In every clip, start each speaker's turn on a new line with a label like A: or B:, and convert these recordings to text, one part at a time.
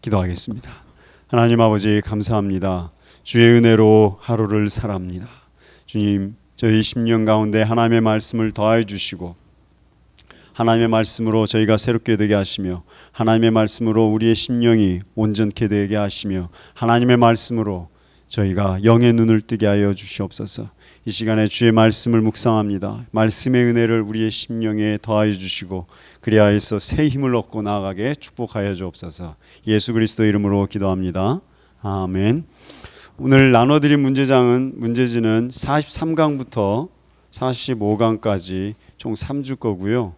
A: 기도하겠습니다. 하나님 아버지 감사합니다. 주의 은혜로 하루를 살아갑니다. 주님, 저희 심령 가운데 하나님의 말씀을 더하여 주시고 하나님의 말씀으로 저희가 새롭게 되게 하시며 하나님의 말씀으로 우리의 심령이 온전케 되게 하시며 하나님의 말씀으로 저희가 영의 눈을 뜨게 하여 주시옵소서. 이 시간에 주의 말씀을 묵상합니다. 말씀의 은혜를 우리의 심령에 더하여 주시고 그리하여서 새 힘을 얻고 나아가게 축복하여 주옵소서. 예수 그리스도 이름으로 기도합니다. 아멘. 오늘 나눠드린 문제지는 43강부터 45강까지 총 3주 거고요.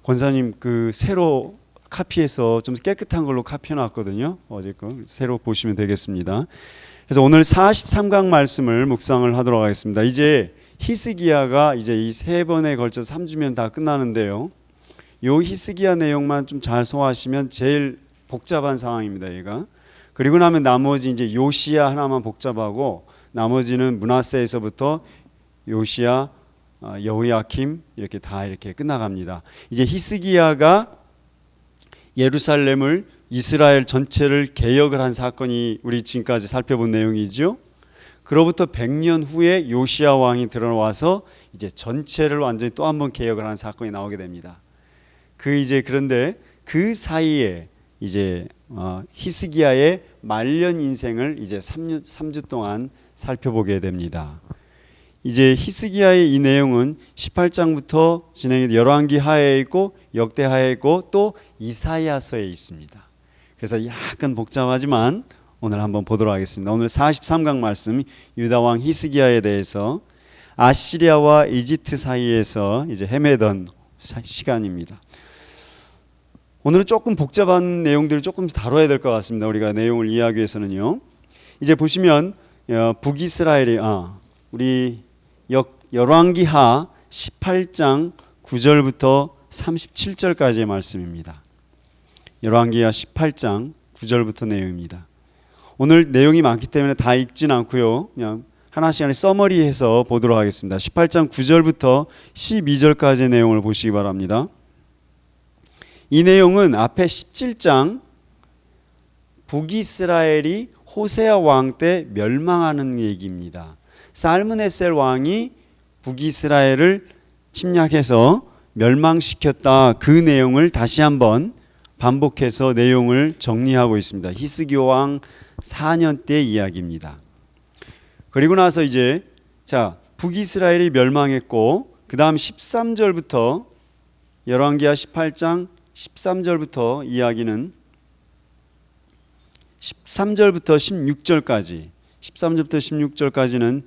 A: 권사님 새로 카피해서 좀 깨끗한 걸로 카피해놨거든요. 어제 거 새로 보시면 되겠습니다. 그래서 오늘 43강 말씀을 묵상을 하도록 하겠습니다. 이제 히스기야가 이제 이 3번에 걸쳐 3주면 다 끝나는데요. 요 히스기야 내용만 좀 잘 소화하시면 제일 복잡한 상황입니다. 얘가. 그리고 나면 나머지 이제 요시야 하나만 복잡하고 나머지는 므낫세에서부터 요시야, 여호야킴 이렇게 다 이렇게 끝나갑니다. 이제 히스기야가 예루살렘을 이스라엘 전체를 개혁을 한 사건이 우리 지금까지 살펴본 내용이죠. 그로부터 100년 후에 요시야 왕이 들어와서 이제 전체를 완전히 또 한 번 개혁을 하는 사건이 나오게 됩니다. 그런데 그 사이에 이제 히스기야의 말년 인생을 이제 3주 동안 살펴보게 됩니다. 이제 히스기야의 이 내용은 18장부터 진행이 열왕기 하에 있고 역대 하에 있고 또 이사야서에 있습니다. 그래서 약간 복잡하지만 오늘 한번 보도록 하겠습니다. 오늘 43강 말씀 유다 왕 히스기야에 대해서 아시리아와 이집트 사이에서 이제 헤매던 시간입니다. 오늘은 조금 복잡한 내용들을 조금 다뤄야 될 것 같습니다. 우리가 내용을 이해하기 위해서는요. 이제 보시면 북이스라엘이 우리 열왕기하 18장 9절부터 37절까지의 말씀입니다. 열왕기하 18장 9절부터 내용입니다. 오늘 내용이 많기 때문에 다 읽진 않고요. 그냥 하나씩 서머리해서 보도록 하겠습니다. 18장 9절부터 12절까지의 내용을 보시기 바랍니다. 이 내용은 앞에 17장 북이스라엘이 호세아 왕 때 멸망하는 얘기입니다. 살므네셀 왕이 북이스라엘을 침략해서 멸망시켰다. 그 내용을 다시 한번 반복해서 내용을 정리하고 있습니다. 히스기야 왕 4년 때 이야기입니다. 그리고 나서 이제 북이스라엘이 멸망했고 그 다음 13절부터 열왕기하 18장 13절부터 이야기는 13절부터 16절까지는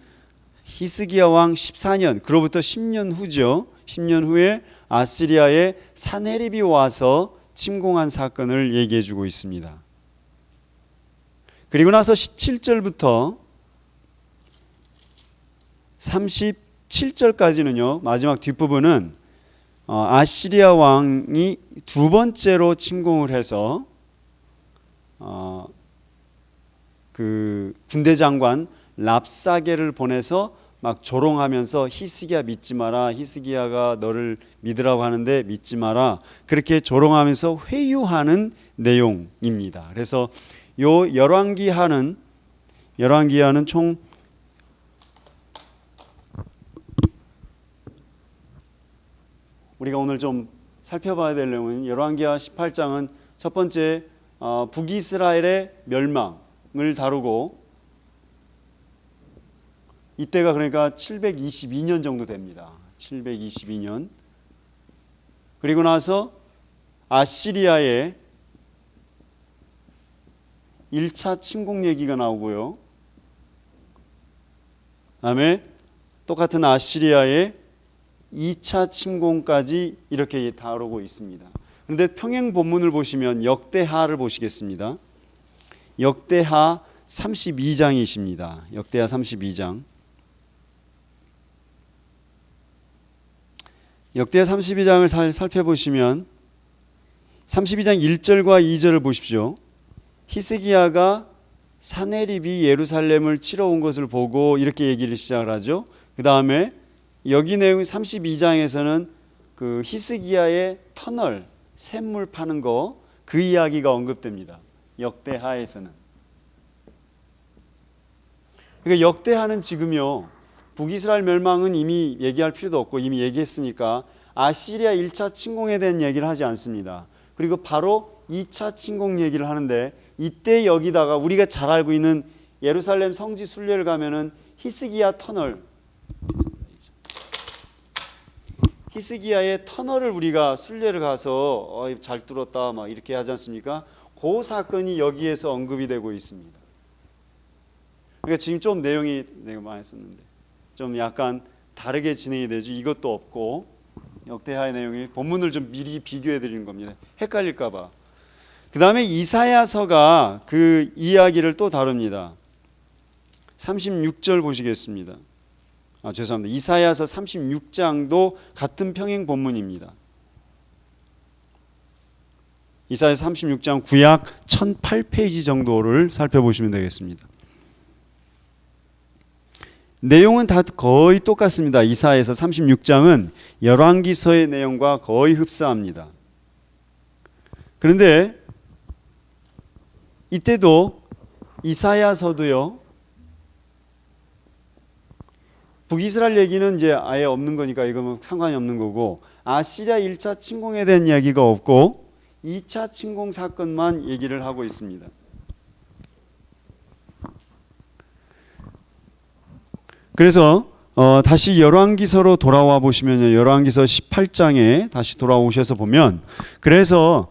A: 히스기야 왕 14년 그로부터 10년 후죠. 10년 후에 아시리아의 사네립이 와서 침공한 사건을 얘기해 주고 있습니다. 그리고 나서 17절부터 37절까지는요. 마지막 뒷부분은 아시리아 왕이 두 번째로 침공을 해서 그 군대 장관 랍사게를 보내서 막 조롱하면서 히스기야 믿지 마라. 히스기야가 너를 믿으라고 하는데 믿지 마라. 그렇게 조롱하면서 회유하는 내용입니다. 그래서 요 열왕기하는 총 우리가 오늘 좀 살펴봐야 될 내용은 열왕기하 18장은 첫 번째 북이스라엘의 멸망을 다루고 이때가 그러니까 722년 정도 됩니다. 722년. 그리고 나서 아시리아의 1차 침공 얘기가 나오고요. 그다음에 똑같은 아시리아의 2차 침공까지 이렇게 다루고 있습니다. 그런데 평행 본문을 보시면 역대하를 보시겠습니다. 역대하 32장이십니다. 역대하 32장. 역대하 32장을 살펴보시면 32장 1절과 2절을 보십시오. 히스기야가 사네립이 예루살렘을 치러 온 것을 보고 이렇게 얘기를 시작을 하죠. 그 다음에 여기 내용 32장에서는 그 히스기야의 터널, 샘물 파는 거, 그 이야기가 언급됩니다. 역대하에서는. 그러니까 역대하는 지금요, 북이스라엘 멸망은 이미 얘기할 필요도 없고 이미 얘기했으니까 아시리아 1차 침공에 대한 얘기를 하지 않습니다. 그리고 바로 2차 침공 얘기를 하는데, 이때 여기다가 우리가 잘 알고 있는 예루살렘 성지 순례를 가면은 히스기야 터널, 히스기야의 터널을 우리가 순례를 가서 잘 뚫었다 막 이렇게 하지 않습니까? 그 사건이 여기에서 언급이 되고 있습니다. 그러니까 지금 좀 내용이 내가 많이 썼는데 좀 약간 다르게 진행이 되죠. 이것도 없고 역대하의 내용이 본문을 좀 미리 비교해 드리는 겁니다. 헷갈릴까 봐. 그 다음에 이사야서가 그 이야기를 또 다룹니다. 36절 보시겠습니다. 죄송합니다. 이사야서 36장도 같은 평행 본문입니다. 이사야서 36장 구약 1008페이지 정도를 살펴보시면 되겠습니다. 내용은 다 거의 똑같습니다. 이사야서 36장은 열왕기서의 내용과 거의 흡사합니다. 그런데 이때도 이사야서도요, 북이스라엘 얘기는 이제 아예 없는 거니까 이거는 상관이 없는 거고, 아시리아 1차 침공에 대한 이야기가 없고 2차 침공 사건만 얘기를 하고 있습니다. 그래서 다시 열왕기서로 돌아와 보시면요, 열왕기서 18장에 다시 돌아오셔서 보면, 그래서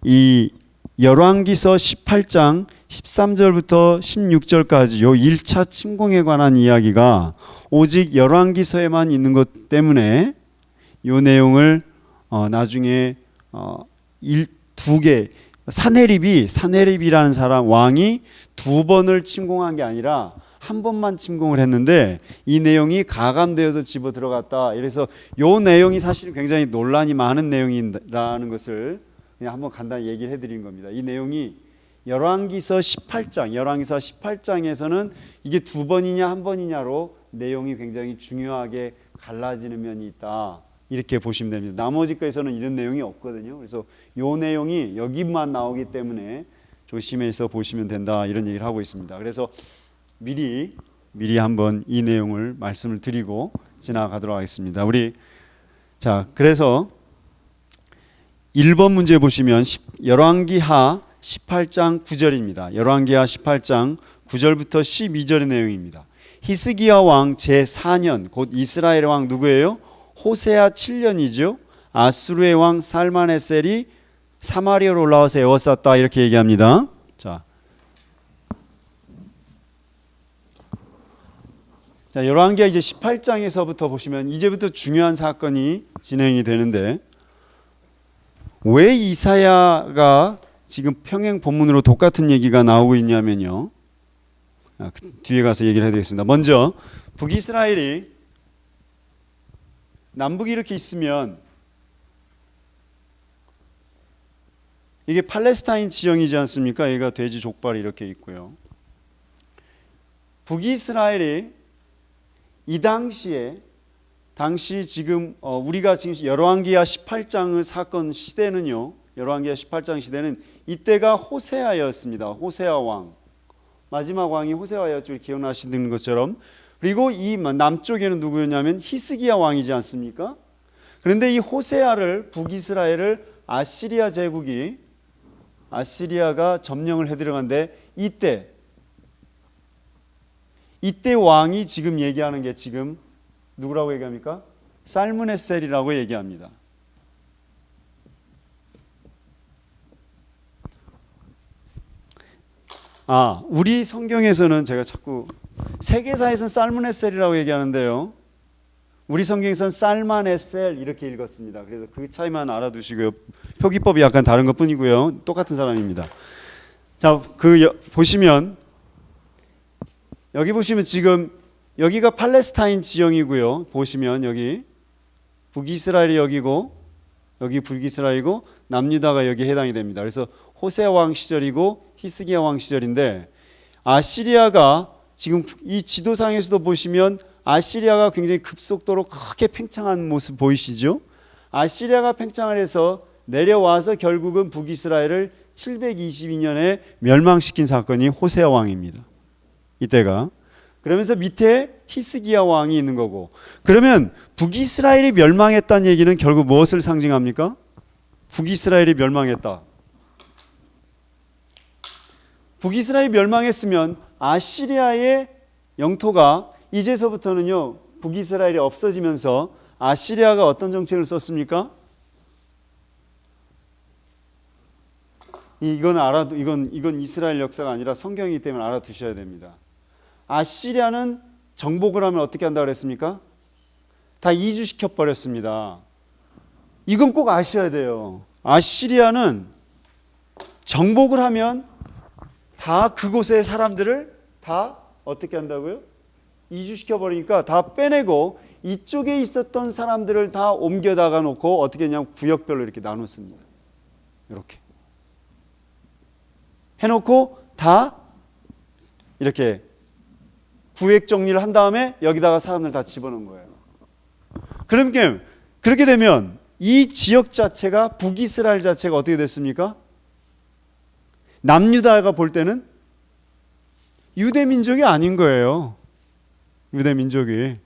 A: 이 열왕기서 18장 13절부터 16절까지 요 1차 침공에 관한 이야기가 오직 열왕기서에만 있는 것 때문에 요 내용을 나중에 두 개, 사네립이라는 사람 왕이 두 번을 침공한 게 아니라 한 번만 침공을 했는데 이 내용이 가감되어서 집어 들어갔다. 그래서 요 내용이 사실 굉장히 논란이 많은 내용이라는 것을 그냥 한번 간단히 얘기를 해드린 겁니다. 이 내용이 열왕기서 18장에서는 이게 두 번이냐 한 번이냐로 내용이 굉장히 중요하게 갈라지는 면이 있다. 이렇게 보시면 됩니다. 나머지 거에서는 이런 내용이 없거든요. 그래서 요 내용이 여기만 나오기 때문에 조심해서 보시면 된다. 이런 얘기를 하고 있습니다. 그래서 미리 한번 이 내용을 말씀을 드리고 지나가도록 하겠습니다. 그래서 1번 문제 보시면 열왕기하 18장 9절입니다. 열왕기하 18장 9절부터 12절의 내용입니다. 히스기야 왕 제4년, 곧 이스라엘의 왕 누구예요? 호세아 7년이죠. 아수르의 왕 살만에셀이 사마리아로 올라와서 에워쌌다. 이렇게 얘기합니다. 자, 열왕기하 이제 18장에서부터 보시면 이제부터 중요한 사건이 진행이 되는데, 왜 이사야가 지금 평행 본문으로 똑같은 얘기가 나오고 있냐면요, 뒤에 가서 얘기를 해드리겠습니다. 먼저 북이스라엘이 남북이 이렇게 있으면 이게 팔레스타인 지형이지 않습니까? 여기가 돼지 족발이 이렇게 있고요. 북이스라엘이 이 당시 지금 우리가 지금 열왕기하 18장의 사건 시대는요, 열왕기하 18장 시대는 이때가 호세아였습니다. 호세아 왕, 마지막 왕이 호세아였죠. 기억나시는 것처럼. 그리고 이 남쪽에는 누구였냐면 히스기야 왕이지 않습니까? 그런데 이 호세아를, 북이스라엘을 아시리아 제국이, 아시리아가 점령을 해들어간데, 이때 왕이 지금 얘기하는 게 지금 누구라고 얘기합니까? 살므네셀이라고 얘기합니다. 우리 성경에서는 제가 자꾸 세계사에서는 살므네셀이라고 얘기하는데요, 우리 성경에서는 살마네셀 이렇게 읽었습니다. 그래서 그 차이만 알아두시고요. 표기법이 약간 다른 것 뿐이고요. 똑같은 사람입니다. 자, 보시면 여기 보시면 지금 여기가 팔레스타인 지형이고요. 보시면 여기 북이스라엘이 여기고 여기 북이스라엘이고 남유다가 여기 해당이 됩니다. 그래서 호세 왕 시절이고 히스기야 왕 시절인데, 아시리아가 지금 이 지도상에서도 보시면 아시리아가 굉장히 급속도로 크게 팽창한 모습 보이시죠? 아시리아가 팽창을 해서 내려와서 결국은 북이스라엘을 722년에 멸망시킨 사건이 호세아 왕입니다. 이때가. 그러면서 밑에 히스기야 왕이 있는 거고, 그러면 북이스라엘이 멸망했다는 얘기는 결국 무엇을 상징합니까? 북이스라엘이 멸망했다. 북이스라엘이 멸망했으면 아시리아의 영토가 이제서부터는요, 북이스라엘이 없어지면서 아시리아가 어떤 정책을 썼습니까? 이건 이스라엘 역사가 아니라 성경이기 때문에 알아두셔야 됩니다. 아시리아는 정복을 하면 어떻게 한다고 그랬습니까? 다 이주시켜 버렸습니다. 이건 꼭 아셔야 돼요. 아시리아는 정복을 하면 다 그곳의 사람들을 다 어떻게 한다고요? 이주시켜 버리니까 다 빼내고 이쪽에 있었던 사람들을 다 옮겨다가 놓고 어떻게 했냐면 구역별로 이렇게 나눴습니다. 이렇게 해놓고 다 이렇게 구획 정리를 한 다음에 여기다가 사람들 다 집어넣은 거예요. 그러니까 그렇게 되면 이 지역 자체가, 북이스라엘 자체가 어떻게 됐습니까? 남유다가 볼 때는 유대 민족이 아닌 거예요. 유대 민족이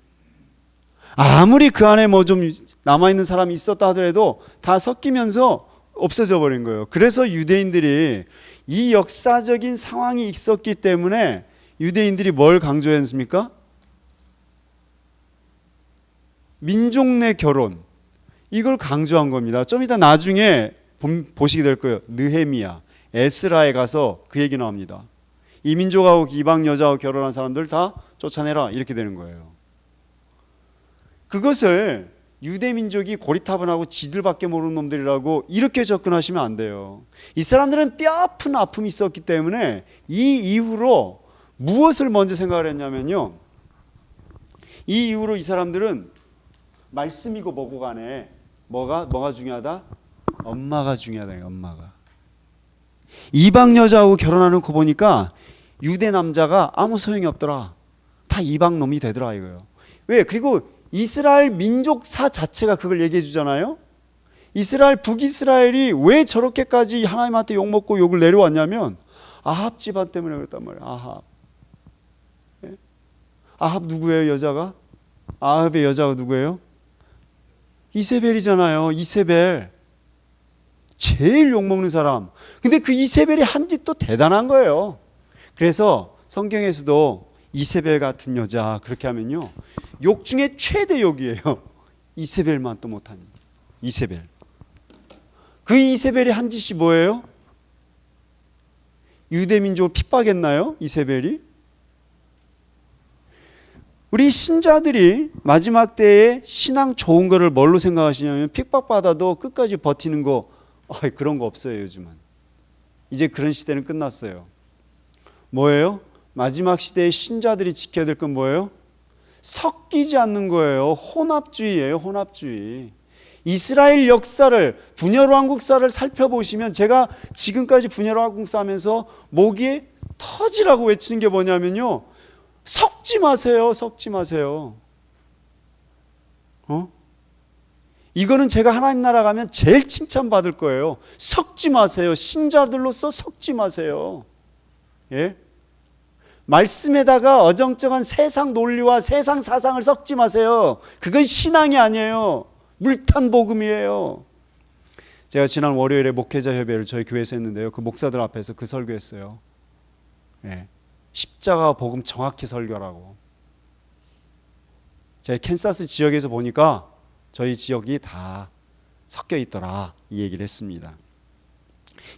A: 아무리 그 안에 뭐 좀 남아있는 사람이 있었다 하더라도 다 섞이면서 없어져 버린 거예요. 그래서 유대인들이 이 역사적인 상황이 있었기 때문에 유대인들이 뭘 강조했습니까? 민족 내 결혼, 이걸 강조한 겁니다. 좀 이따 나중에 보시게 될 거예요. 느헤미야, 에스라에 가서 그 얘기 나옵니다. 이민족하고 이방 여자하고 결혼한 사람들 다 쫓아내라, 이렇게 되는 거예요. 그것을 유대민족이 고리타분하고 지들밖에 모르는 놈들이라고 이렇게 접근하시면 안 돼요. 이 사람들은 뼈아픈 아픔이 있었기 때문에 이 이후로 무엇을 먼저 생각을 했냐면요, 이 이후로 이 사람들은 말씀이고 뭐고 간에 뭐가 중요하다? 엄마가 중요하다. 엄마가. 이방 여자하고 결혼하는 거 보니까 유대 남자가 아무 소용이 없더라. 다 이방 놈이 되더라 이거예요. 왜? 그리고 이스라엘 민족사 자체가 그걸 얘기해 주잖아요. 이스라엘, 북이스라엘이 왜 저렇게까지 하나님한테 욕먹고 욕을 내려왔냐면 아합 집안 때문에 그랬단 말이에요. 아합. 아합 누구예요? 여자가? 아합의 여자가 누구예요? 이세벨이잖아요. 이세벨. 제일 욕먹는 사람. 근데 그 이세벨이 한 짓도 대단한 거예요. 그래서 성경에서도 이세벨 같은 여자 그렇게 하면요, 욕 중에 최대 욕이에요. 이세벨만 또 못하니. 이세벨. 그 이세벨이 한 짓이 뭐예요? 유대민족을 핍박했나요? 이세벨이? 우리 신자들이 마지막 때에 신앙 좋은 거를 뭘로 생각하시냐면 핍박받아도 끝까지 버티는 거, 그런 거 없어요. 요즘은 이제 그런 시대는 끝났어요. 뭐예요? 마지막 시대에 신자들이 지켜야 될 건 뭐예요? 섞이지 않는 거예요. 혼합주의예요. 혼합주의. 이스라엘 역사를, 분열왕국사를 살펴보시면, 제가 지금까지 분열왕국사 하면서 목이 터지라고 외치는 게 뭐냐면요, 섞지 마세요. 섞지 마세요. 이거는 제가 하나님 나라 가면 제일 칭찬받을 거예요. 섞지 마세요. 신자들로서 섞지 마세요. 예? 말씀에다가 어정쩡한 세상 논리와 세상 사상을 섞지 마세요. 그건 신앙이 아니에요. 물탄 복음이에요. 제가 지난 월요일에 목회자 협의회를 저희 교회에서 했는데요, 그 목사들 앞에서 그 설교했어요. 예. 십자가 복음 정확히 설교라고. 제가 캔사스 지역에서 보니까 저희 지역이 다 섞여 있더라, 이 얘기를 했습니다.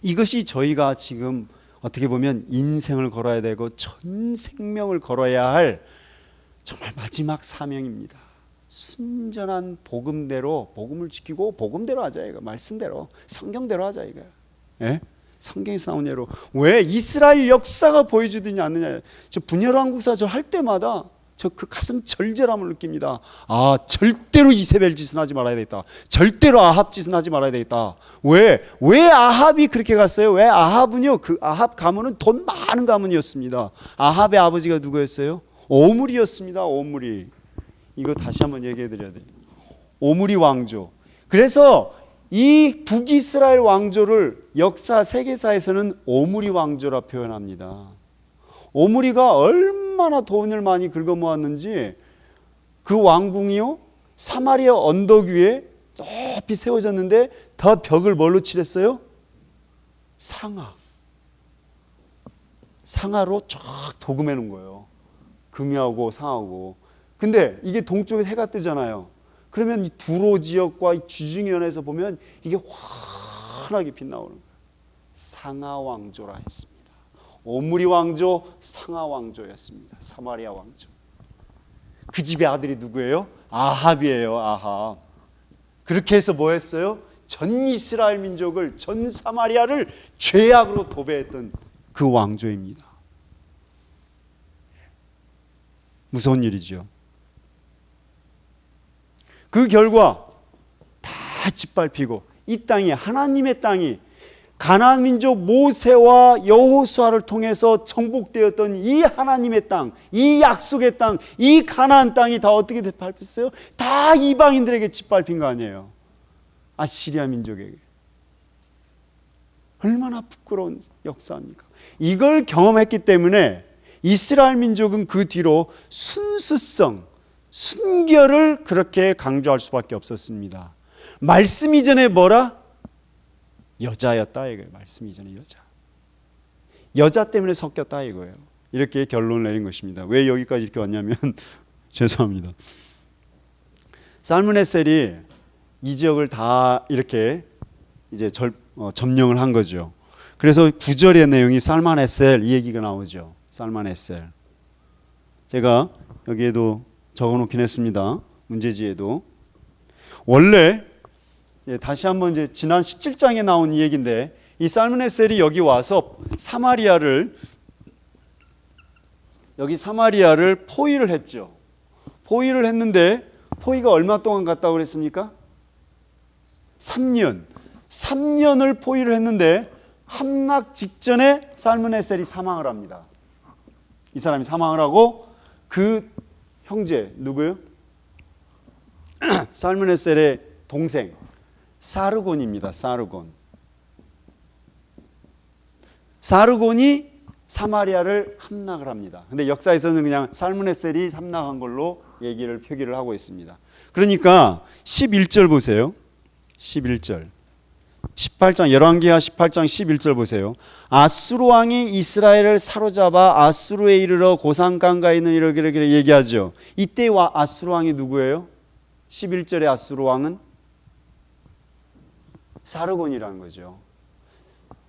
A: 이것이 저희가 지금 어떻게 보면 인생을 걸어야 되고 전 생명을 걸어야 할 정말 마지막 사명입니다. 순전한 복음대로, 복음을 지키고 복음대로 하자 이거. 말씀대로, 성경대로 하자 이거. 예? 성경에서 나온 예로. 왜? 이스라엘 역사가 보여주더니 않느냐. 저 분열왕국사 저 할 때마다 저 그 가슴 절절함을 느낍니다. 아, 절대로 이세벨 짓은 하지 말아야 되겠다. 절대로 아합 짓은 하지 말아야 되겠다. 왜 아합이 그렇게 갔어요? 왜 아합은요, 그 아합 가문은 돈 많은 가문이었습니다. 아합의 아버지가 누구였어요? 오므리였습니다. 오므리. 이거 다시 한번 얘기해 드려야 돼요. 오므리 왕조. 그래서 이 북이스라엘 왕조를 역사 세계사에서는 오므리 왕조라 표현합니다. 오므리가 얼마나 돈을 많이 긁어모았는지 그 왕궁이요 사마리아 언덕 위에 높이 세워졌는데 다 벽을 뭘로 칠했어요? 상아로 쫙 도금해 놓은 거예요. 금이하고 상하고. 근데 이게 동쪽에 해가 뜨잖아요. 그러면 이 두로 지역과 이 지중해안에서 보면 이게 환하게 빛나오는 거예요. 상하 왕조라 했습니다. 오므리 왕조, 상하 왕조였습니다. 사마리아 왕조. 그 집의 아들이 누구예요? 아합이에요. 아합. 그렇게 해서 뭐 했어요? 전 이스라엘 민족을, 전 사마리아를 죄악으로 도배했던 그 왕조입니다. 무서운 일이죠. 그 결과 다 짓밟히고 이 땅이, 하나님의 땅이 가나안 민족 모세와 여호수아를 통해서 정복되었던 이 하나님의 땅, 이 약속의 땅, 이 가나안 땅이 다 어떻게 밟혔어요? 다 이방인들에게 짓밟힌 거 아니에요. 아시리아 민족에게. 얼마나 부끄러운 역사입니까? 이걸 경험했기 때문에 이스라엘 민족은 그 뒤로 순수성, 순결을 그렇게 강조할 수밖에 없었습니다. 말씀 이전에 뭐라? 여자였다 이거예요. 말씀 이전에 여자 때문에 섞였다 이거예요. 이렇게 결론을 내린 것입니다. 왜 여기까지 이렇게 왔냐면 죄송합니다. 살므네셀이 이 지역을 다 이렇게 이제 점령을 한 거죠. 그래서 9절의 내용이 살만에셀 이 얘기가 나오죠. 살만에셀. 제가 여기에도 적어놓긴 했습니다. 문제지에도. 원래 다시 한번 이제 지난 17장에 나온 이 얘기인데 이 살므네셀이 여기 와서 사마리아를 포위를 했죠. 포위를 했는데 포위가 얼마 동안 갔다고 그랬습니까? 3년을 포위를 했는데 함락 직전에 살므네셀이 사망을 합니다. 이 사람이 사망을 하고 그 형제 누구요? 살므네셀의 동생 사르곤입니다. 사르곤이 사마리아를 함락을 합니다. 근데 역사에서는 그냥 살므네셀이 함락한 걸로 표기를 하고 있습니다. 그러니까 11절 보세요. 11절. 18장 열왕기하 18장 11절 보세요. 아수르 왕이 이스라엘을 사로잡아 아수르에 이르러 고산강가에 있는 이렇게 얘기하죠. 이때 아수르 왕이 누구예요? 11절의 아수르 왕은 사르곤이라는 거죠.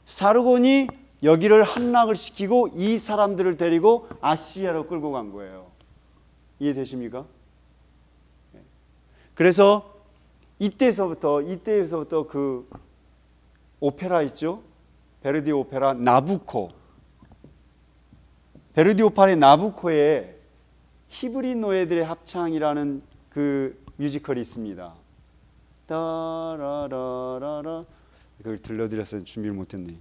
A: 사르곤이 여기를 함락을 시키고 이 사람들을 데리고 아시리아로 끌고 간 거예요. 이해되십니까? 그래서 이때에서부터 그 오페라 있죠? 베르디 오페라 베르디 오페라의 나부코에 히브리 노예들의 합창이라는 그 뮤지컬이 있습니다. 따라라라라 그걸 들려드렸어요. 준비를 못했네.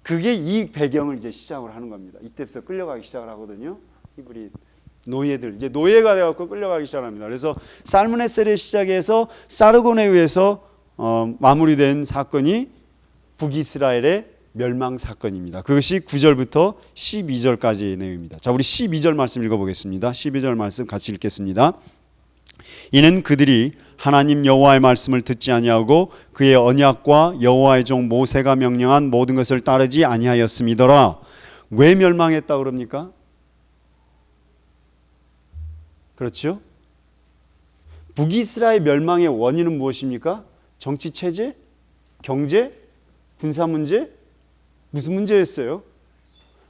A: 그게 이 배경을 이제 시작을 하는 겁니다. 이때부터 끌려가기 시작을 하거든요. 히브리 노예들 이제 노예가 되어서 끌려가기 시작합니다. 그래서 살므네셀의 시작에서 사르곤에 의해서 마무리된 사건이 북이스라엘의 멸망 사건입니다. 그것이 9절부터 12절까지의 내용입니다. 자, 우리 12절 말씀 읽어보겠습니다. 12절 말씀 같이 읽겠습니다. 이는 그들이 하나님 여호와의 말씀을 듣지 아니하고 그의 언약과 여호와의 종 모세가 명령한 모든 것을 따르지 아니하였음이더라. 왜 멸망했다 그럽니까? 그렇죠? 북이스라엘 멸망의 원인은 무엇입니까? 정치 체제? 경제? 군사 문제? 무슨 문제였어요?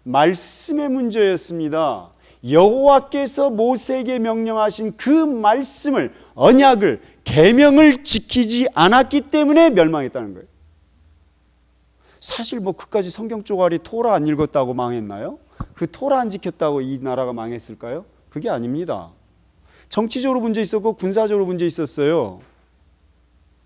A: 말씀의 문제였습니다. 여호와께서 모세에게 명령하신 그 말씀을, 언약을, 계명을 지키지 않았기 때문에 멸망했다는 거예요. 사실 그까지 성경 쪼가리 토라 안 읽었다고 망했나요? 그 토라 안 지켰다고 이 나라가 망했을까요? 그게 아닙니다. 정치적으로 문제 있었고 군사적으로 문제 있었어요.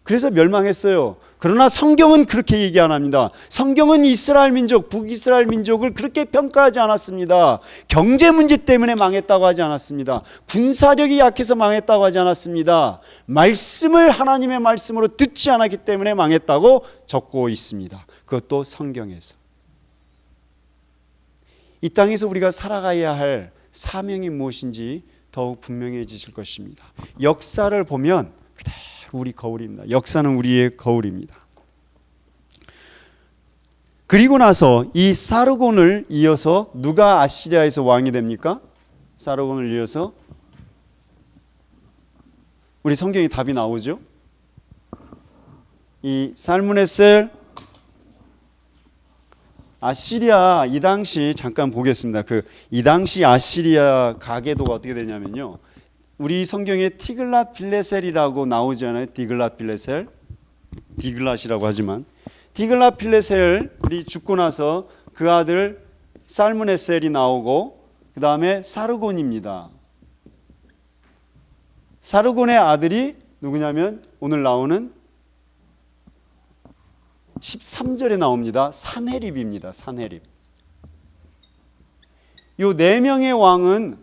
A: 그래서 멸망했어요. 그러나 성경은 그렇게 얘기 안 합니다. 성경은 이스라엘 민족, 북이스라엘 민족을 그렇게 평가하지 않았습니다. 경제 문제 때문에 망했다고 하지 않았습니다. 군사력이 약해서 망했다고 하지 않았습니다. 말씀을 하나님의 말씀으로 듣지 않았기 때문에 망했다고 적고 있습니다. 그것도 성경에서. 이 땅에서 우리가 살아가야 할 사명이 무엇인지 더욱 분명해지실 것입니다. 역사를 보면 그대로 우리 거울입니다. 역사는 우리의 거울입니다. 그리고 나서 이 사르곤을 이어서 누가 아시리아에서 왕이 됩니까? 사르곤을 이어서 우리 성경에 답이 나오죠. 이 살므네셀 아시리아, 이 당시 잠깐 보겠습니다. 이 당시 아시리아 가계도가 어떻게 되냐면요, 우리 성경에 티글랏 빌레셀이라고 나오잖아요. 티글랏 빌레셀, 디글랏이라고 하지만 티글랏 빌레셀이 죽고 나서 그 아들 살므네셀이 나오고 그 다음에 사르곤입니다. 사르곤의 아들이 누구냐면 오늘 나오는 13절에 나옵니다. 사네립입니다. 사네립. 요 네 명의 왕은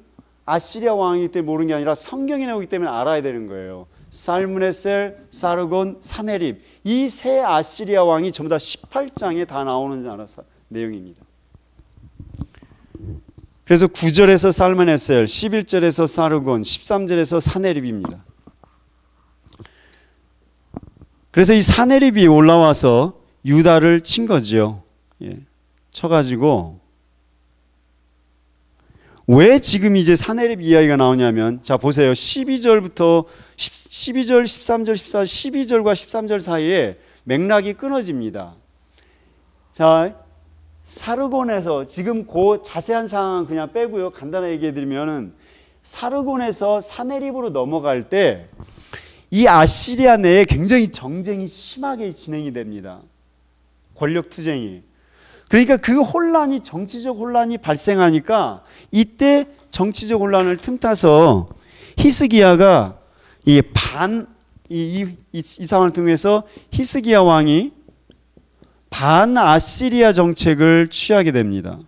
A: 아시리아 왕이기 때문에 모르는 게 아니라 성경에 나오기 때문에 알아야 되는 거예요. 살므네셀, 사르곤, 사네립, 이 세 아시리아 왕이 전부 다 18장에 다 나오는 내용입니다. 그래서 9절에서 살므네셀, 11절에서 사르곤, 13절에서 사네립입니다. 그래서 이 사네립이 올라와서 유다를 친 거죠. 쳐가지고 왜 지금 이제 사네립 이야기가 나오냐면, 자 보세요. 12절부터 12절, 13절, 14절, 12절과 13절 사이에 맥락이 끊어집니다. 자, 사르곤에서 지금 그 자세한 상황은 그냥 빼고요. 간단하게 얘기해 드리면은 사르곤에서 사네립으로 넘어갈 때 이 아시리아 내에 굉장히 정쟁이 심하게 진행이 됩니다. 권력 투쟁이. 그러니까 그 혼란이, 정치적 혼란이 발생하니까 이때 정치적 혼란을 틈타서 히스기야가 이 상황을 통해서 히스기야 왕이 반 아시리아 정책을 취하게 됩니다.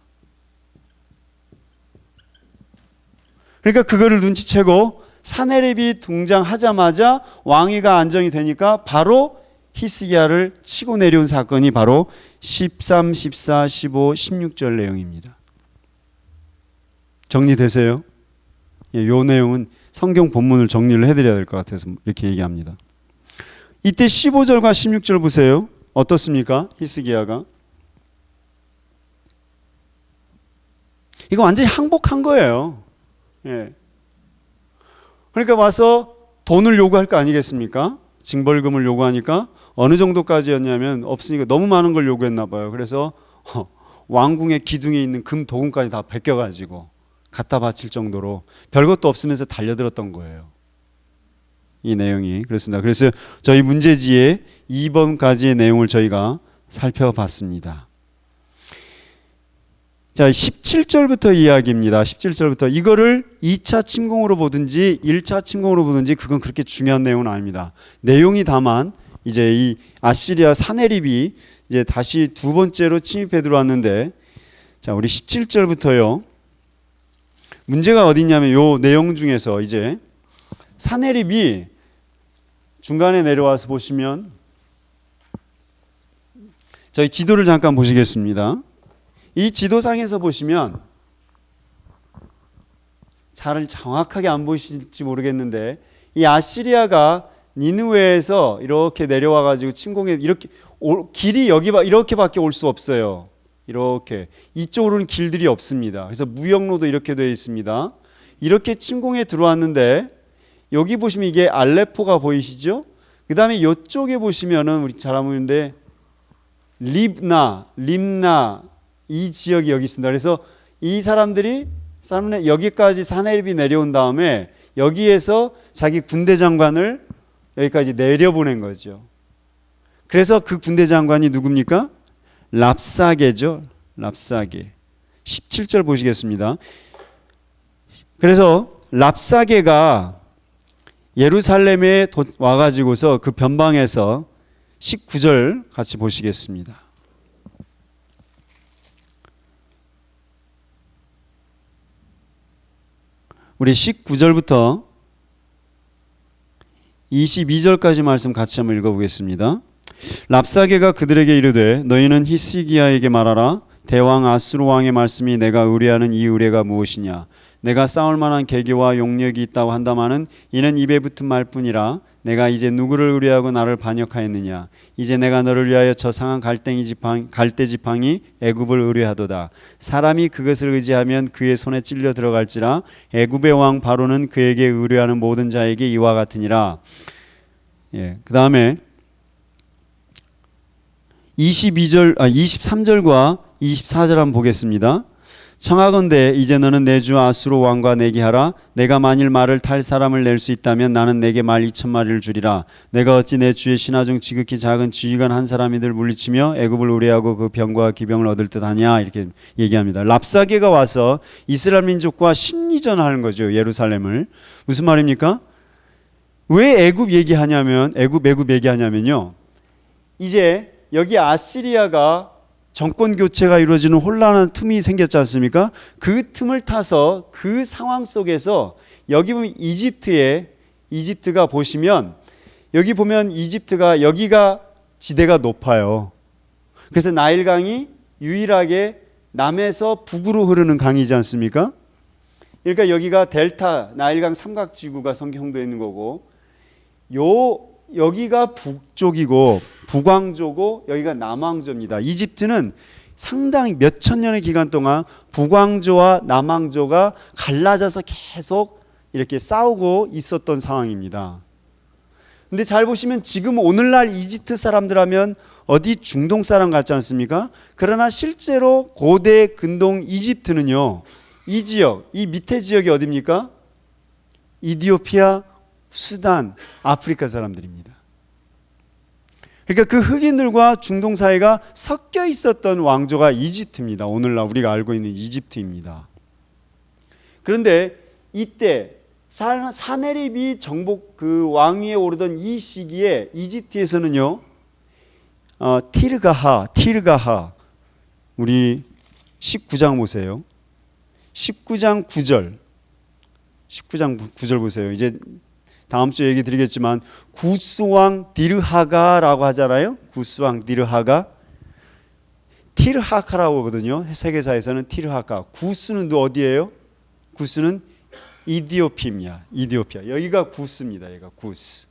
A: 그러니까 그거를 눈치채고 사네립이 등장하자마자 왕위가 안정이 되니까 바로 히스기야를 치고 내려온 사건이 바로 13, 14, 15, 16절 내용입니다. 정리되세요? 이 내용은 성경 본문을 정리를 해드려야 될 것 같아서 이렇게 얘기합니다. 이때 15절과 16절 보세요. 어떻습니까? 히스기야가 이거 완전히 항복한 거예요. 그러니까 와서 돈을 요구할 거 아니겠습니까? 징벌금을 요구하니까 어느 정도까지였냐면 없으니까 너무 많은 걸 요구했나 봐요. 그래서 왕궁의 기둥에 있는 금 도금까지 다 베껴가지고 갖다 바칠 정도로 별것도 없으면서 달려들었던 거예요. 이 내용이 그렇습니다. 그래서 저희 문제지에 2번까지의 내용을 저희가 살펴봤습니다. 자, 17절부터 이야기입니다. 17절부터 이거를 2차 침공으로 보든지 1차 침공으로 보든지 그건 그렇게 중요한 내용은 아닙니다. 내용이 다만 이제 이 아시리아 사네립이 이제 다시 두 번째로 침입해 들어왔는데, 자, 우리 17절부터요. 문제가 어디 있냐면 요 내용 중에서 이제 사네립이 중간에 내려와서 보시면 저희 지도를 잠깐 보시겠습니다. 이 지도상에서 보시면 잘 정확하게 안 보이실지 모르겠는데 이 아시리아가 니느웨에서 이렇게 내려와 가지고 침공해 이렇게 길이 여기 이렇게밖에 올 수 없어요. 이렇게 이쪽으로는 길들이 없습니다. 그래서 무역로도 이렇게 되어 있습니다. 이렇게 침공해 들어왔는데 여기 보시면 이게 알레포가 보이시죠? 그 다음에 이쪽에 보시면은 우리 잘 보이는데 림나 이 지역이 여기 있습니다. 그래서 이 사람들이 여기까지 사네립이 내려온 다음에 여기에서 자기 군대 장관을 여기까지 내려보낸 거죠. 그래서 그 군대 장관이 누굽니까? 랍사게죠. 랍사게. 17절 보시겠습니다. 그래서 랍사게가 예루살렘에 와가지고서 그 변방에서 19절 같이 보시겠습니다. 우리 19절부터 22절까지 말씀 같이 한번 읽어보겠습니다. 랍사게가 그들에게 이르되 너희는 히스기야에게 말하라. 대왕 아수르 왕의 말씀이 내가 의뢰하는 이 의뢰가 무엇이냐. 내가 싸울 만한 계기와 용력이 있다고 한다마는 이는 입에 붙은 말뿐이라. 내가 이제 누구를 의뢰하고 나를 반역하였느냐. 이제 내가 너를 위하여 저 상한 갈대 지팡이 애굽을 의뢰하도다. 사람이 그것을 의지하면 그의 손에 찔려 들어갈지라. 애굽의 왕 바로는 그에게 의뢰하는 모든 자에게 이와 같으니라. 그 다음에 23절과 24절 한번 보겠습니다. 청하건대 이제 너는 내 주 아수르 왕과 내기하라. 내가 만일 말을 탈 사람을 낼 수 있다면 나는 내게 말 2,000마리를 주리라. 내가 어찌 내 주의 신하 중 지극히 작은 지휘관 한 사람이들 물리치며 애굽을 의뢰하고 그 병과 기병을 얻을 듯하냐. 이렇게 얘기합니다. 랍사게가 와서 이스라엘 민족과 심리전하는 거죠. 예루살렘을. 무슨 말입니까? 왜 애굽 얘기하냐면요. 이제 여기 아시리아가 정권 교체가 이루어지는 혼란한 틈이 생겼지 않습니까? 그 틈을 타서 그 상황 속에서 여기 보면 이집트가 보시면 여기 보면 이집트가 여기가 지대가 높아요. 그래서 나일강이 유일하게 남에서 북으로 흐르는 강이지 않습니까? 그러니까 여기가 델타 나일강 삼각지구가 성경도에 있는 거고 여기가 북쪽이고 북왕조고 여기가 남왕조입니다. 이집트는 상당히 몇천 년의 기간 동안 북왕조와 남왕조가 갈라져서 계속 이렇게 싸우고 있었던 상황입니다. 근데 잘 보시면 지금 오늘날 이집트 사람들 하면 어디 중동 사람 같지 않습니까? 그러나 실제로 고대 근동 이집트는요, 이 지역, 이 밑에 지역이 어디입니까? 이디오피아, 수단, 아프리카 사람들입니다. 그러니까 그 흑인들과 중동 사회가 섞여 있었던 왕조가 이집트입니다. 오늘날 우리가 알고 있는 이집트입니다. 그런데 이때 사네립이 정복 그 왕위에 오르던 이 시기에 이집트에서는요, 티르가하 우리 19장 보세요. 19장 9절 보세요. 이제 다음 주에 얘기 드리겠지만 구스왕 디르하가라고 하잖아요. 구스왕 디르하가 티르하카라고 하거든요. 세계사에서는 티르하카. 구스는 또 어디예요? 구스는 이디오피아. 여기가 구스입니다. 여기가 구스.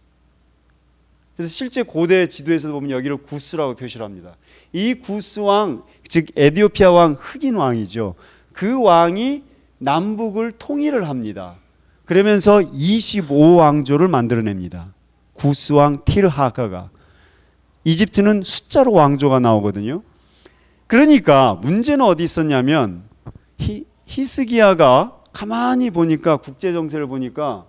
A: 그래서 실제 고대 지도에서 보면 여기를 구스라고 표시를 합니다. 이 구스왕, 즉 에디오피아 왕, 흑인 왕이죠. 그 왕이 남북을 통일을 합니다. 그러면서 25왕조를 만들어냅니다. 구스왕 티르하카가. 이집트는 숫자로 왕조가 나오거든요. 그러니까 문제는 어디 있었냐면 히스기야가 가만히 보니까 국제 정세를 보니까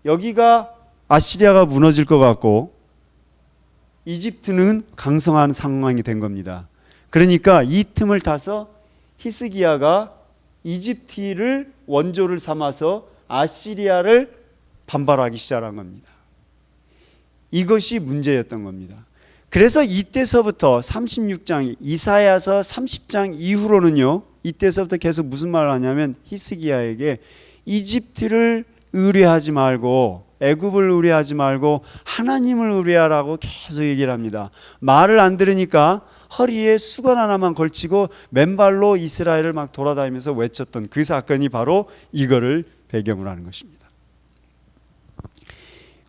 A: 여기가 아시리아가 무너질 것 같고 이집트는 강성한 상황이 된 겁니다. 그러니까 이 틈을 타서 히스기야가 이집트를 원조를 삼아서 아시리아를 반발하기 시작한 겁니다. 이것이 문제였던 겁니다. 그래서 이때서부터 36장 이사야서 30장 이후로는요, 이때서부터 계속 무슨 말을 하냐면 히스기야에게 이집트를 의뢰하지 말고 애굽을 의뢰하지 말고 하나님을 의뢰하라고 계속 얘기를 합니다. 말을 안 들으니까 허리에 수건 하나만 걸치고 맨발로 이스라엘을 막 돌아다니면서 외쳤던 그 사건이 바로 이거를 배경으로 하는 것입니다.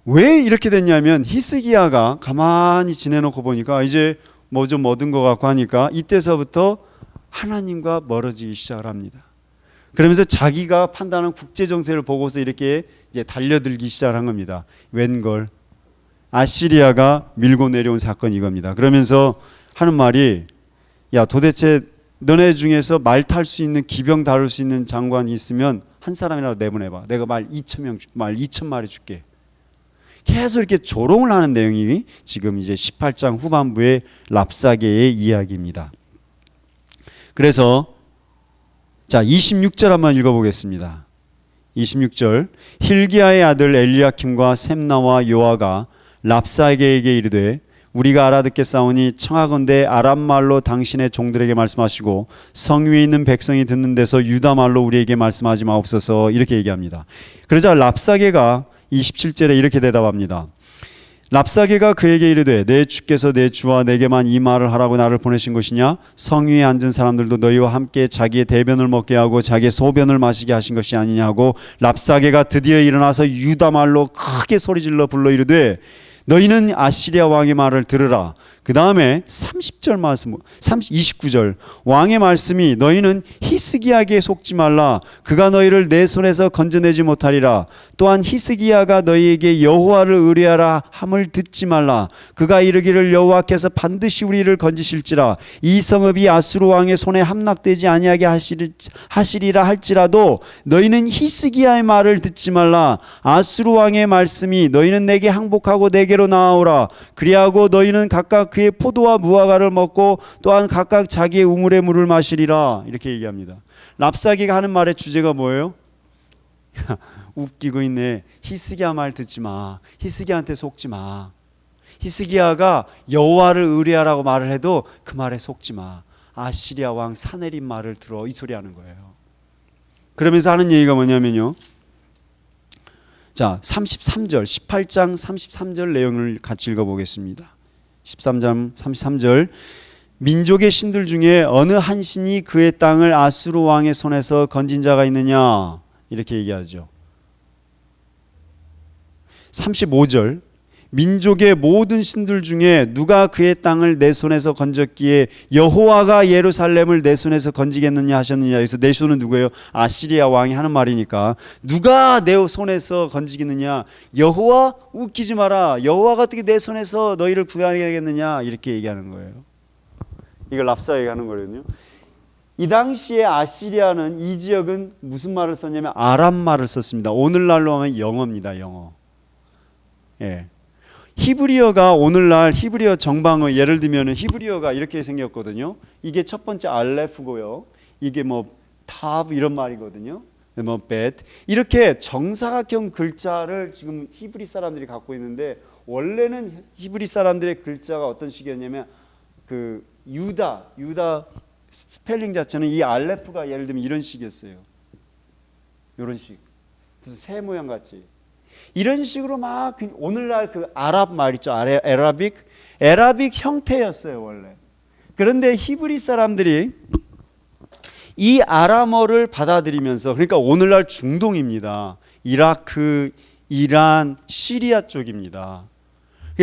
A: 왜 이렇게 됐냐면 히스기야가 가만히 지내놓고 보니까 이제 뭐 좀 얻은 것 같고 하니까 이때서부터 하나님과 멀어지기 시작을 합니다. 그러면서 자기가 판단한 국제 정세를 보고서 이렇게 이제 달려들기 시작한 겁니다. 웬걸 아시리아가 밀고 내려온 사건이 이겁니다. 그러면서 하는 말이 야 도대체 너네 중에서 말 탈 수 있는 기병 다룰 수 있는 장관이 있으면 한 사람이라도 내보내봐. 내가 말 2,000마리 줄게. 계속 이렇게 조롱을 하는 내용이 지금 이제 18장 후반부의 랍사게의 이야기입니다. 그래서 자 26절 한번 읽어보겠습니다. 26절 hil기야의 아들 엘리야킴과 셈나와 요아가 랍사게에게 이르되 우리가 알아듣겠사오니 청하건대 아람말로 당신의 종들에게 말씀하시고 성 위에 있는 백성이 듣는 데서 유다말로 우리에게 말씀하지 마옵소서 이렇게 얘기합니다. 그러자 랍사게가 27절에 이렇게 대답합니다. 랍사게가 그에게 이르되 내 주께서 내 주와 내게만 이 말을 하라고 나를 보내신 것이냐? 성 위에 앉은 사람들도 너희와 함께 자기의 대변을 먹게 하고 자기의 소변을 마시게 하신 것이 아니냐고 랍사게가 드디어 일어나서 유다말로 크게 소리질러 불러 이르되 너희는 아시리아 왕의 말을 들으라. 그 다음에 30절 말씀, 29절 왕의 말씀이 너희는 히스기야에게 속지 말라. 그가 너희를 내 손에서 건져내지 못하리라. 또한 히스기야가 너희에게 여호와를 의뢰하라 함을 듣지 말라. 그가 이르기를 여호와께서 반드시 우리를 건지실지라. 이 성읍이 아수르 왕의 손에 함락되지 아니하게 하시리라 할지라도 너희는 히스기야의 말을 듣지 말라. 아수르 왕의 말씀이 너희는 내게 항복하고 내게로 나아오라. 그리하고 너희는 각각 그의 포도와 무화과를 먹고 또한 각각 자기의 우물의 물을 마시리라. 이렇게 얘기합니다. 랍사기가 하는 말의 주제가 뭐예요? 웃기고 있네. 히스기야 말 듣지 마. 히스기야한테 속지 마. 히스기야가 여호와를 의뢰하라고 말을 해도 그 말에 속지 마. 아시리아 왕 사네립 말을 들어. 이 소리 하는 거예요. 그러면서 하는 얘기가 뭐냐면요. 자, 33절, 18장 33절 내용을 같이 읽어보겠습니다. 13장 33절 민족의 신들 중에 어느 한 신이 그의 땅을 아수르 왕의 손에서 건진 자가 있느냐 이렇게 얘기하죠. 35절 민족의 모든 신들 중에 누가 그의 땅을 내 손에서 건졌기에 여호와가 예루살렘을 내 손에서 건지겠느냐 하셨느냐. 여기서 내 손은 누구예요? 아시리아 왕이 하는 말이니까 누가 내 손에서 건지겠느냐. 여호와? 웃기지 마라. 여호와가 어떻게 내 손에서 너희를 구하겠느냐 이렇게 얘기하는 거예요. 이걸 랍사게가 하는 거거든요. 이 당시에 아시리아는 이 지역은 무슨 말을 썼냐면 아람 말을 썼습니다. 오늘날로 하면 영어입니다. 영어. 예. 히브리어가 오늘날 히브리어 정방어 예를 들면 히브리어가 이렇게 생겼거든요. 이게 첫 번째 알레프고요. 이게 뭐 탑 이런 말이거든요. 뭐 bet 이렇게 정사각형 글자를 지금 히브리 사람들이 갖고 있는데 원래는 히브리 사람들의 글자가 어떤 식이었냐면 그 유다 스펠링 자체는 이 알레프가 예를 들면 이런 식이었어요. 이런 식 무슨 새 모양 같이. 이런 식으로 막 오늘날 그 아랍 말 있죠. 에라빅 형태였어요 원래. 그런데 히브리 사람들이 이 아람어를 받아들이면서 그러니까 오늘날 중동입니다. 이라크, 이란, 시리아 쪽입니다.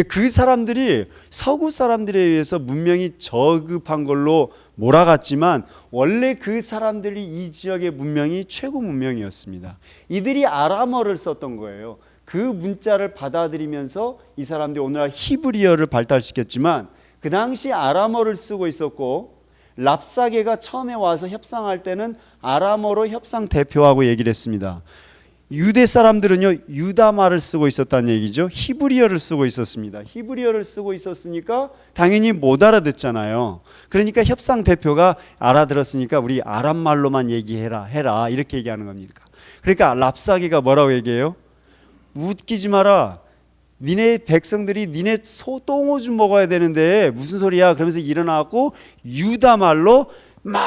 A: 그 사람들이 서구 사람들에 의해서 문명이 저급한 걸로 몰아갔지만 원래 그 사람들이 이 지역의 문명이 최고 문명이었습니다. 이들이 아람어를 썼던 거예요. 그 문자를 받아들이면서 이 사람들이 오늘날 히브리어를 발달시켰지만 그 당시 아람어를 쓰고 있었고 랍사게가 처음에 와서 협상할 때는 아람어로 협상 대표하고 얘기를 했습니다. 유대 사람들은요 유다 말을 쓰고 있었다는 얘기죠. 히브리어를 쓰고 있었습니다. 히브리어를 쓰고 있었으니까 당연히 못 알아듣잖아요. 그러니까 협상 대표가 알아들었으니까 우리 아람 말로만 얘기해라 이렇게 얘기하는 겁니다. 그러니까 랍사게가 뭐라고 얘기해요? 웃기지 마라. 니네 백성들이 니네 똥 좀 먹어야 되는데 무슨 소리야? 그러면서 일어나고 유다 말로 막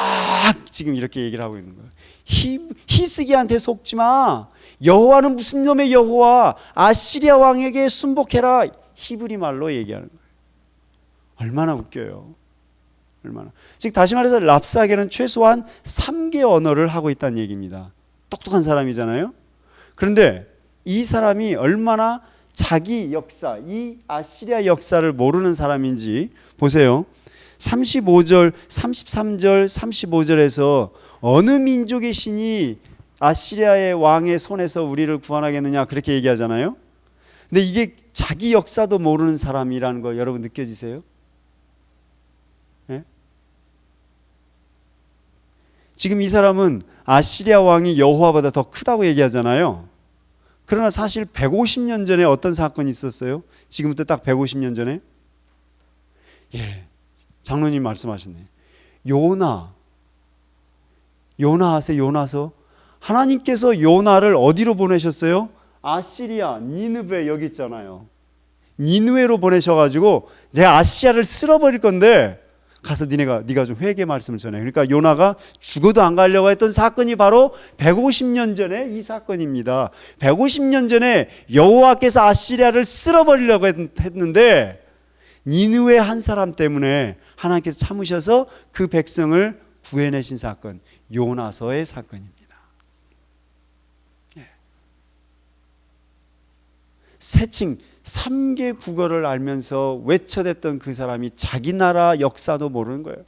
A: 지금 이렇게 얘기를 하고 있는 거예요. 히스기야한테 속지 마. 여호와는 무슨 놈의 여호와? 아시리아 왕에게 순복해라. 히브리 말로 얘기하는 거예요. 얼마나 웃겨요. 얼마나. 즉 다시 말해서 랍사게는 최소한 3개 언어를 하고 있다는 얘기입니다. 똑똑한 사람이잖아요. 그런데 이 사람이 얼마나 자기 역사, 이 아시리아 역사를 모르는 사람인지 보세요. 35절, 33절, 35절에서 어느 민족의 신이 아시리아의 왕의 손에서 우리를 구원하겠느냐 그렇게 얘기하잖아요. 근데 이게 자기 역사도 모르는 사람이라는 거 여러분 느껴지세요? 네? 지금 이 사람은 아시리아 왕이 여호와보다 더 크다고 얘기하잖아요. 그러나 사실 150년 전에 어떤 사건이 있었어요? 지금부터 딱 150년 전에? 예, 장로님 말씀하셨네. 요나 아세요? 요나서 하나님께서 요나를 어디로 보내셨어요? 아시리아, 니느베 여기 있잖아요. 니느웨로 보내셔가지고 내가 아시아를 쓸어버릴 건데 가서 네가 좀 회개 말씀을 전해. 그러니까 요나가 죽어도 안 가려고 했던 사건이 바로 150년 전에 이 사건입니다. 150년 전에 여호와께서 아시리아를 쓸어버리려고 했는데 니느웨 한 사람 때문에 하나님께서 참으셔서 그 백성을 구해내신 사건, 요나서의 사건입니다. 새칭 3개 국어를 알면서 외쳐댔던 그 사람이 자기 나라 역사도 모르는 거예요.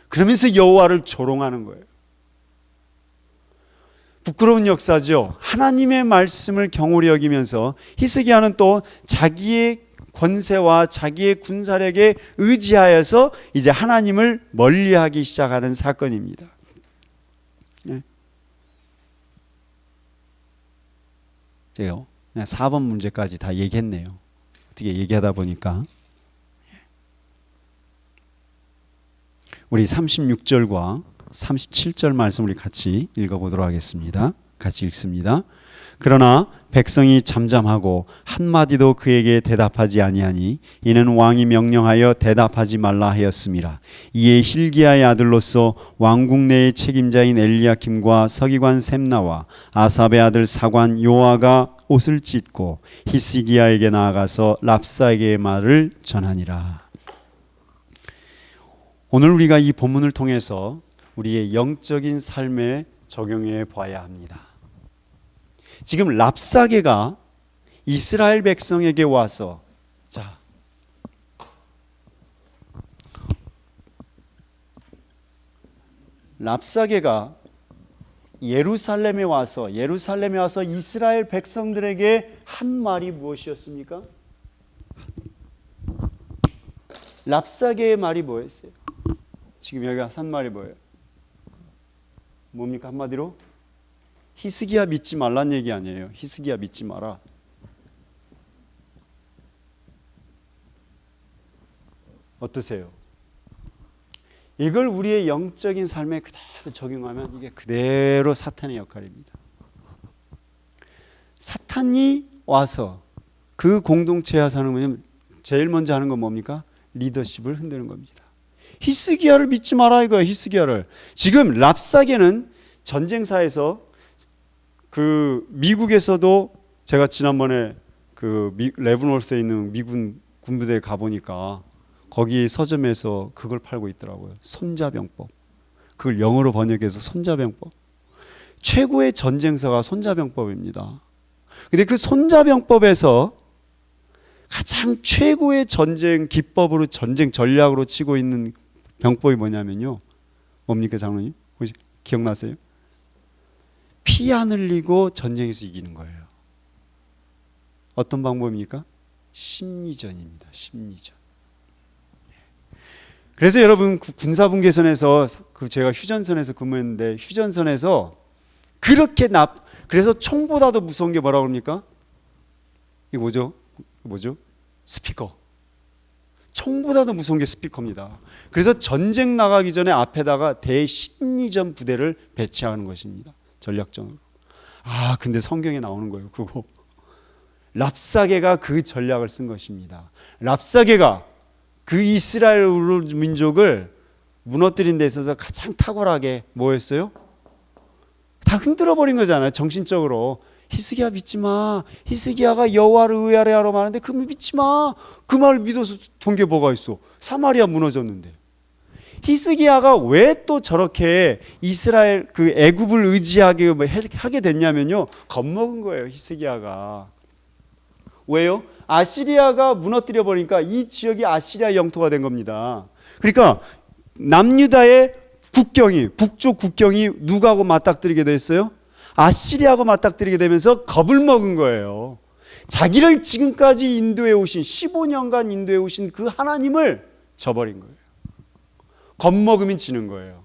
A: 그러면서 여호와를 조롱하는 거예요. 부끄러운 역사죠. 하나님의 말씀을 경홀히 여기면서 히스기야는 또 자기의 권세와 자기의 군사력에 의지하여서 이제 하나님을 멀리하기 시작하는 사건입니다. 제가 그냥 4번 문제까지 다 얘기했네요. 어떻게 얘기하다 보니까 우리 36절과 37절 말씀 우리 같이 읽어보도록 하겠습니다. 같이 읽습니다. 그러나 백성이 잠잠하고 한마디도 그에게 대답하지 아니하니 이는 왕이 명령하여 대답하지 말라 하였음이라. 이에 힐기야의 아들로서 왕국 내의 책임자인 엘리야킴과 서기관 셈나와 아삽의 아들 사관 요아가 옷을 찢고 히스기야에게 나아가서 랍사게의 말을 전하니라. 오늘 우리가 이 본문을 통해서 우리의 영적인 삶에 적용해 봐야 합니다. 지금 랍사게가 이스라엘 백성에게 와서 랍사게가 예루살렘에 와서 이스라엘 백성들에게 한 말이 무엇이었습니까? 랍사게의 말이 뭐였어요? 지금 여기가 한 말이 뭐예요? 뭡니까? 한마디로 히스기야 믿지 말란 얘기 아니에요. 히스기야 믿지 마라. 어떠세요? 이걸 우리의 영적인 삶에 그대로 적용하면 이게 그대로 사탄의 역할입니다. 사탄이 와서 그 공동체에 사는 거냐면 제일 먼저 하는 건 뭡니까? 리더십을 흔드는 겁니다. 히스기야를 믿지 마라 이거예요. 히스기야를. 지금 랍사게는 전쟁사에서 그 미국에서도 제가 지난번에 그 레븐월스에 있는 미군 군부대에 가보니까 거기 서점에서 그걸 팔고 있더라고요. 손자병법. 그걸 영어로 번역해서 손자병법. 최고의 전쟁서가 손자병법입니다. 근데 그 손자병법에서 가장 최고의 전쟁 기법으로 전쟁 전략으로 치고 있는 병법이 뭐냐면요. 뭡니까 장로님? 혹시 기억나세요? 피 안 흘리고 전쟁에서 이기는 거예요. 어떤 방법입니까? 심리전입니다. 심리전. 그래서 여러분 군사분계선에서 제가 휴전선에서 근무했는데 휴전선에서 그래서 총보다도 무서운 게 뭐라고 합니까? 이거 뭐죠? 스피커. 총보다도 무서운 게 스피커입니다. 그래서 전쟁 나가기 전에 앞에다가 대심리전 부대를 배치하는 것입니다. 전략전으로. 근데 성경에 나오는 거예요. 그거. 랍사게가 그 전략을 쓴 것입니다. 랍사게가 그 이스라엘 민족을 무너뜨린 데 있어서 가장 탁월하게 뭐였어요? 다 흔들어 버린 거잖아요. 정신적으로. 히스기야 믿지 마. 히스기야가 여호와를 의아래하러 하는데 그 믿지 마. 그 말을 믿어서 돈 게 뭐가 있어. 사마리아 무너졌는데. 히스기야가 왜 또 저렇게 이스라엘 그 애굽을 의지하게 하게 됐냐면요. 겁먹은 거예요. 히스기야가. 왜요? 아시리아가 무너뜨려 버리니까 이 지역이 아시리아 영토가 된 겁니다. 그러니까 남유다의 국경이 북쪽 국경이 누구하고 맞닥뜨리게 됐어요? 아시리아하고 맞닥뜨리게 되면서 겁을 먹은 거예요. 자기를 지금까지 인도해 오신 15년간 인도해 오신 그 하나님을 저버린 거예요. 겁먹으면 지는 거예요.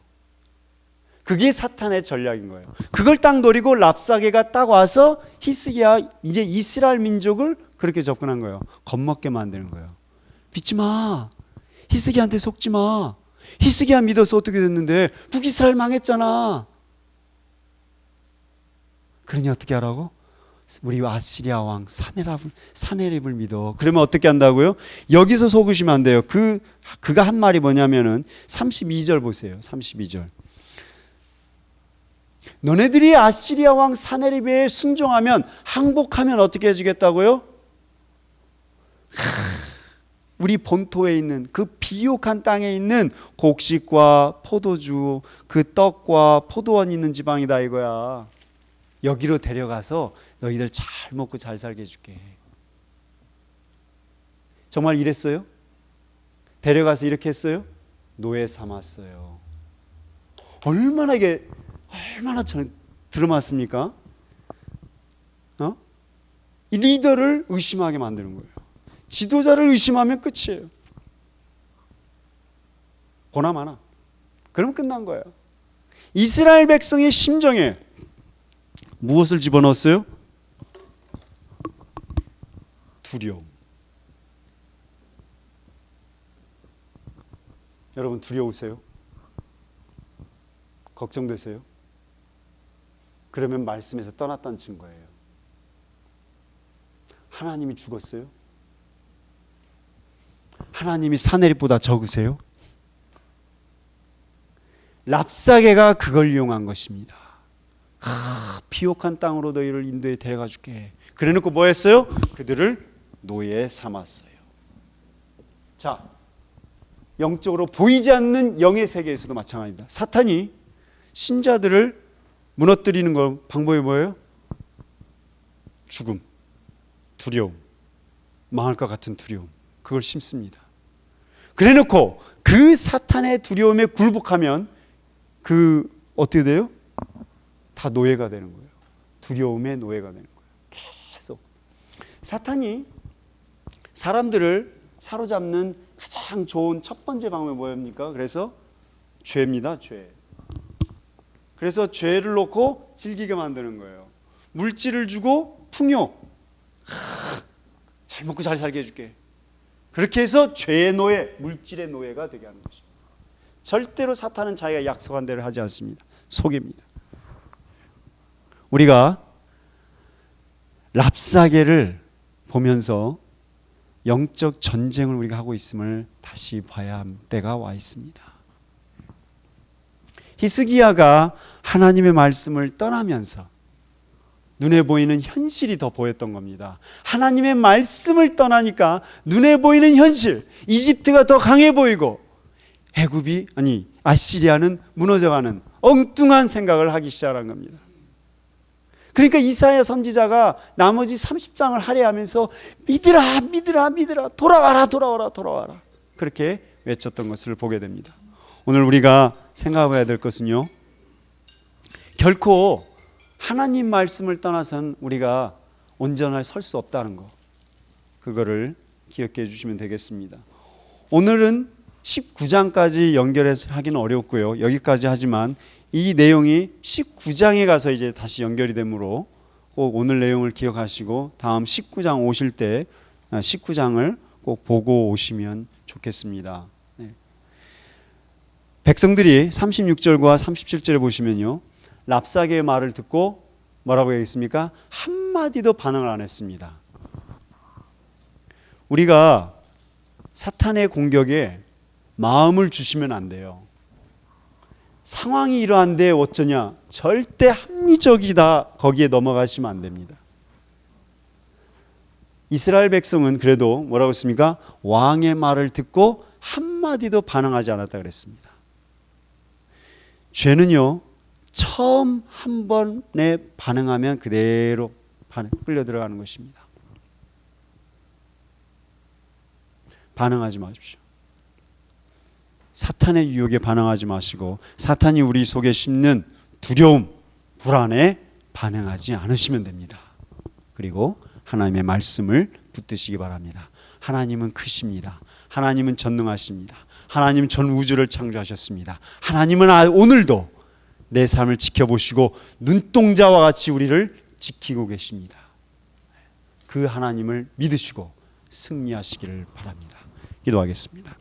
A: 그게 사탄의 전략인 거예요. 그걸 딱 노리고 랍사게가 딱 와서 히스기야 이제 이스라엘 민족을 그렇게 접근한 거예요. 겁먹게 만드는 거예요. 믿지 마. 히스기야한테 속지 마. 히스기야 믿어서 어떻게 됐는데 북이스라엘 망했잖아. 그러니 어떻게 하라고? 우리 아시리아 왕 사네립을 믿어. 그러면 어떻게 한다고요? 여기서 속으시면 안 돼요. 그가 한 말이 뭐냐면은 32절 보세요. 32절. 너네들이 아시리아 왕 사네립에 순종하면 항복하면 어떻게 해주겠다고요? 우리 본토에 있는 그 비옥한 땅에 있는 곡식과 포도주, 그 떡과 포도원 있는 지방이다 이거야. 여기로 데려가서 너희들 잘 먹고 잘 살게 해줄게. 정말 이랬어요? 데려가서 이렇게 했어요? 노예 삼았어요. 얼마나 저는 들어맞습니까? 이 리더를 의심하게 만드는 거예요. 지도자를 의심하면 끝이에요. 보나마나. 그럼 끝난 거예요. 이스라엘 백성의 심정에 무엇을 집어넣었어요? 두려움. 여러분 두려우세요? 걱정되세요? 그러면 말씀에서 떠났다는 증거예요. 하나님이 죽었어요? 하나님이 사내립보다 적으세요? 랍사게가 그걸 이용한 것입니다. 비옥한 땅으로 너희를 인도에 데려가 줄게. 그래놓고 뭐 했어요? 그들을 노예 삼았어요. 자, 영적으로 보이지 않는 영의 세계에서도 마찬가지입니다. 사탄이 신자들을 무너뜨리는 방법이 뭐예요? 죽음, 두려움, 망할 것 같은 두려움, 그걸 심습니다. 그래놓고 그 사탄의 두려움에 굴복하면 어떻게 돼요? 다 노예가 되는 거예요. 두려움의 노예가 되는 거예요. 계속 사탄이 사람들을 사로잡는 가장 좋은 첫 번째 방법이 뭐입니까? 그래서 죄입니다. 죄. 그래서 죄를 놓고 즐기게 만드는 거예요. 물질을 주고 풍요. 잘 먹고 잘 살게 해줄게. 그렇게 해서 죄의 노예, 물질의 노예가 되게 하는 것입니다. 절대로 사탄은 자기가 약속한 대로 하지 않습니다. 속입니다. 우리가 랍사게를 보면서 영적 전쟁을 우리가 하고 있음을 다시 봐야 할 때가 와 있습니다. 히스기야가 하나님의 말씀을 떠나면서 눈에 보이는 현실이 더 보였던 겁니다. 하나님의 말씀을 떠나니까 눈에 보이는 현실, 이집트가 더 강해 보이고 아시리아는 무너져가는 엉뚱한 생각을 하기 시작한 겁니다. 그러니까 이사야 선지자가 나머지 30장을 할애하면서 믿으라 돌아와라 그렇게 외쳤던 것을 보게 됩니다. 오늘 우리가 생각해야 될 것은요, 결코 하나님 말씀을 떠나선 우리가 온전히 설 수 없다는 거, 그거를 기억해 주시면 되겠습니다. 오늘은 19장까지 연결해서 하기는 어렵고요, 여기까지 하지만 이 내용이 19장에 가서 이제 다시 연결이 되므로 꼭 오늘 내용을 기억하시고 다음 19장 오실 때 19장을 꼭 보고 오시면 좋겠습니다. 네. 백성들이 36절과 37절에 보시면요, 랍사게의 말을 듣고 뭐라고 얘기했습니까? 한마디도 반응을 안 했습니다. 우리가 사탄의 공격에 마음을 주시면 안 돼요. 상황이 이러한데 어쩌냐, 절대 합리적이다 거기에 넘어가시면 안 됩니다. 이스라엘 백성은 그래도 뭐라고 했습니까? 왕의 말을 듣고 한마디도 반응하지 않았다 그랬습니다. 죄는요, 처음 한 번에 반응하면 그대로 끌려 들어가는 것입니다. 반응하지 마십시오. 사탄의 유혹에 반응하지 마시고 사탄이 우리 속에 심는 두려움, 불안에 반응하지 않으시면 됩니다. 그리고 하나님의 말씀을 붙드시기 바랍니다. 하나님은 크십니다. 하나님은 전능하십니다. 하나님은 전 우주를 창조하셨습니다. 하나님은 오늘도 내 삶을 지켜보시고 눈동자와 같이 우리를 지키고 계십니다. 그 하나님을 믿으시고 승리하시기를 바랍니다. 기도하겠습니다.